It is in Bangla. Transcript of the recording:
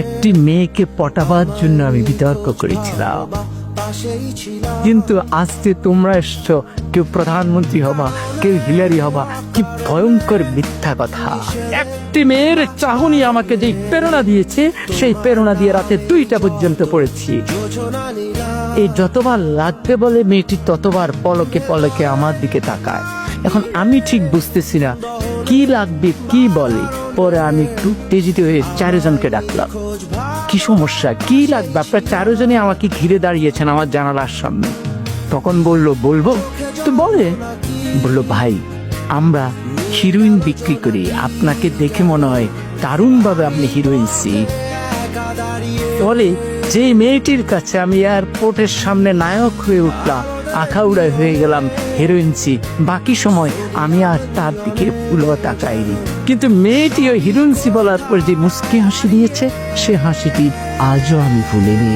একটি মেয়েকে পটাবার জন্য আমি বিতর্ক করেছিলাম, কিন্তু আজকে তোমরা এসছো, কেউ প্রধানমন্ত্রী হবা, কেউ হিলারি হবা। কি ভয়ঙ্কর মিথ্যা কথা! একটি মেয়ের চাহনি আমাকে যে প্রেরণা দিয়েছে, সেই প্রেরণা দিয়ে রাতে 2টা পর্যন্ত পড়েছি। এই যতবার লাগবে বলে মেয়েটি ততবার পলকে পলকে আমার দিকে তাকায়। এখন আমি ঠিক বুঝতেছি না কি লাগবে কি বলে। পরে আমি একটু তেজিত হয়ে 4 জনকে ডাকলাম। কি সমস্যা, কি লাগবে? আপনার 4 জনই আমাকে ঘিরে দাঁড়িয়েছেন আমার জানালার সামনে। তখন বলবো তো বলে। বলল, ভাই আমরা হিরোইন বিক্রি করি, আপনাকে দেখে মনে হয় দারুণভাবে আপনি হিরোইন। বলে যে মেয়েটির কাছে আমি এয়ারপোর্টের সামনে নায়ক হয়ে উঠলাম, আখাউড়ায় হয়ে গেলাম হিরোইনসি, বাকি সময় আমি আর তার দিকে ফুলও তাকাইনি। কিন্তু মেয়েটি ওই হিরোইনসি বলার পর যে মুচকি হাসি দিয়েছে, সে হাসিটি আজও আমি ভুলিনি।